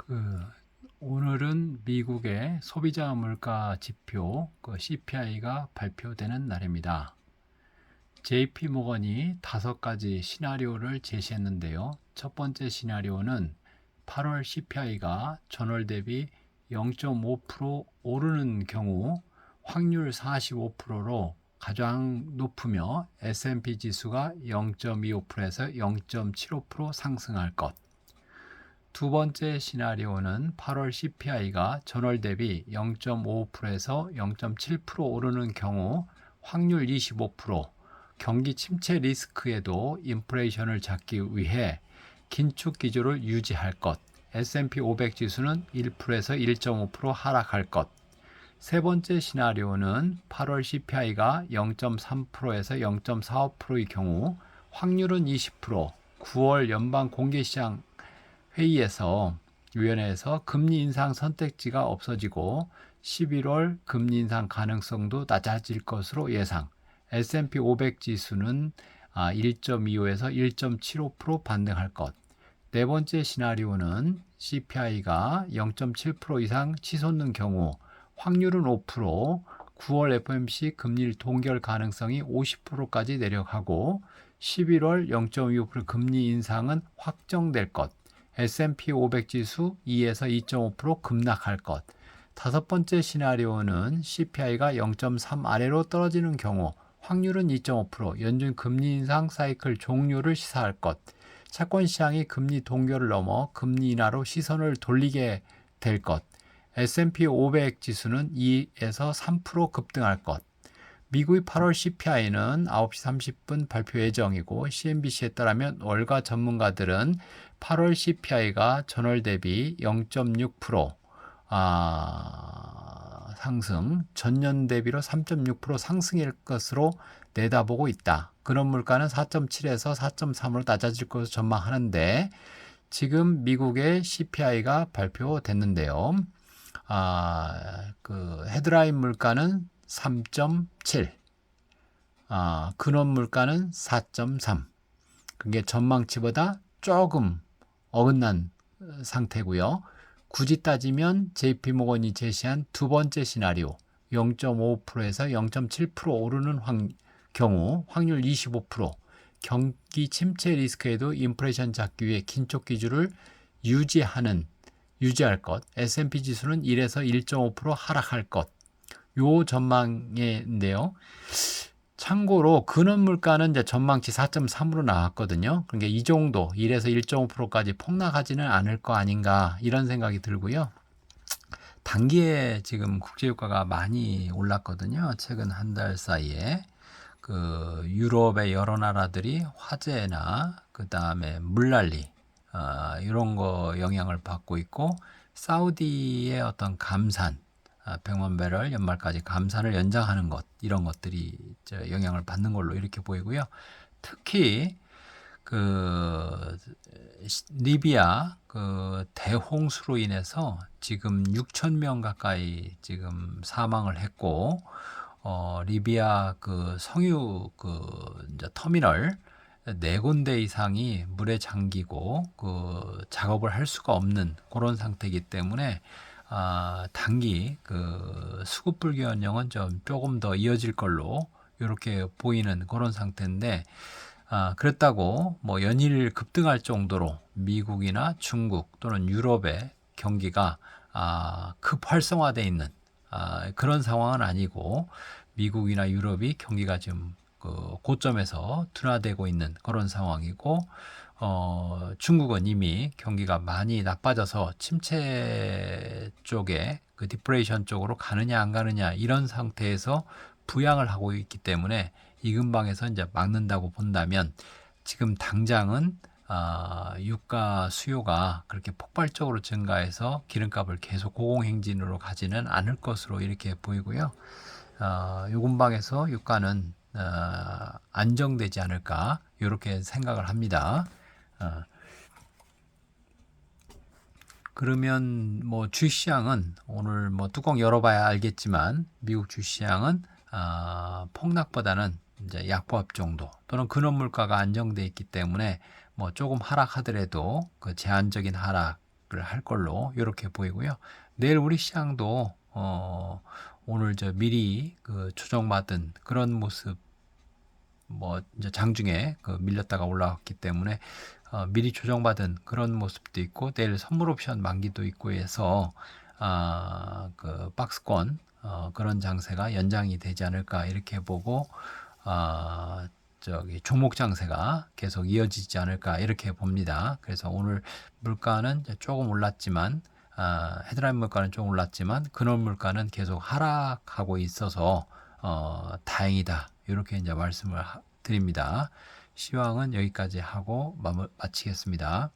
그 오늘은 미국의 소비자 물가 지표 CPI가 발표되는 날입니다. JP 모건이 5가지 시나리오를 제시했는데요. 첫 번째 시나리오는 8월 CPI가 전월 대비 0.5% 오르는 경우 확률 45%로 가장 높으며 S&P 지수가 0.25%에서 0.75% 상승할 것. 두 번째 시나리오는 8월 CPI가 전월 대비 0.5%에서 0.7% 오르는 경우 확률 25%, 경기 침체 리스크에도 인플레이션을 잡기 위해 긴축 기조를 유지할 것, S&P 500 지수는 1%에서 1.5% 하락할 것. 세 번째 시나리오는 8월 CPI가 0.3%에서 0.45%의 경우 확률은 20%, 9월 연방 공개시장 위원회에서 금리 인상 선택지가 없어지고 11월 금리 인상 가능성도 낮아질 것으로 예상. S&P 500 지수는 1.25에서 1.75% 반등할 것. 네 번째 시나리오는 CPI가 0.7% 이상 치솟는 경우 확률은 5%, 9월 FOMC 금리 동결 가능성이 50%까지 내려가고 11월 0.25% 금리 인상은 확정될 것. S&P 500 지수 2에서 2.5% 급락할 것. 다섯 번째 시나리오는 CPI가 0.3 아래로 떨어지는 경우 확률은 2.5%, 연준 금리 인상 사이클 종료를 시사할 것. 채권 시장이 금리 동결을 넘어 금리 인하로 시선을 돌리게 될 것. S&P 500 지수는 2에서 3% 급등할 것. 미국의 8월 CPI는 9시 30분 발표 예정이고 CNBC에 따르면 월가 전문가들은 8월 CPI가 전월 대비 0.6% 상승, 전년 대비로 3.6% 상승일 것으로 내다보고 있다. 근원 물가는 4.7에서 4.3으로 낮아질 것으로 전망하는데 지금 미국의 CPI가 발표됐는데요. 헤드라인 물가는 3.7, 근원 물가는 4.3. 그게 전망치보다 조금 어긋난 상태고요. 굳이 따지면 JP모건이 제시한 두 번째 시나리오 0.5%에서 0.7% 오르는 경우 확률 25%, 경기 침체 리스크에도 인플레이션 잡기 위해 긴축 기조를 유지할 것, S&P 지수는 1에서 1.5% 하락할 것. 요 전망인데요. 참고로 근원 물가는 이제 전망치 4.3으로 나왔거든요. 그러니까 이 정도 1에서 1.5%까지 폭락하지는 않을 거 아닌가 이런 생각이 들고요. 단기에 지금 국제유가가 많이 올랐거든요. 최근 한 달 사이에 유럽의 여러 나라들이 화재나 그 다음에 물난리 이런 거 영향을 받고 있고 사우디의 어떤 감산 100만 배럴 연말까지 감산을 연장하는 것 이런 것들이 영향을 받는 걸로 이렇게 보이고요. 특히 리비아 대홍수로 인해서 지금 6천 명 가까이 지금 사망을 했고 리비아 성유 이제 터미널 4군데 이상이 물에 잠기고 작업을 할 수가 없는 그런 상태이기 때문에 단기 수급 불균형은 조금 더 이어질 걸로 이렇게 보이는 그런 상태인데 그렇다고 뭐 연일 급등할 정도로 미국이나 중국 또는 유럽의 경기가 급 활성화되어 있는 그런 상황은 아니고 미국이나 유럽이 경기가 지금 고점에서 둔화되고 있는 그런 상황이고 중국은 이미 경기가 많이 나빠져서 침체 쪽에 디프레이션 쪽으로 가느냐 안 가느냐 이런 상태에서 부양을 하고 있기 때문에 이 근방에서 이제 막는다고 본다면 지금 당장은 유가 수요가 그렇게 폭발적으로 증가해서 기름값을 계속 고공행진으로 가지는 않을 것으로 이렇게 보이고요. 요 근방에서 유가는 안정되지 않을까 이렇게 생각을 합니다. 그러면 뭐 주시장은 오늘 뭐 뚜껑 열어봐야 알겠지만 미국 주시장은 폭락보다는 이제 약보합 정도 또는 근원 물가가 안정돼 있기 때문에 뭐 조금 하락하더라도 제한적인 하락을 수익을 할 걸로 이렇게 보이고요. 내일 우리 시장도 오늘 미리 그 조정받은 그런 모습, 뭐 이제 장중에 그 밀렸다가 올라왔기 때문에 미리 조정받은 그런 모습도 있고, 내일 선물 옵션 만기도 있고 해서 그 박스권 그런 장세가 연장이 되지 않을까 이렇게 보고, 종목 장세가 계속 이어지지 않을까 이렇게 봅니다. 그래서 오늘 물가는 조금 올랐지만, 헤드라인 물가는 좀 올랐지만 근원 물가는 계속 하락하고 있어서 다행이다 이렇게 이제 말씀을 드립니다. 시황은 여기까지 하고 마치겠습니다.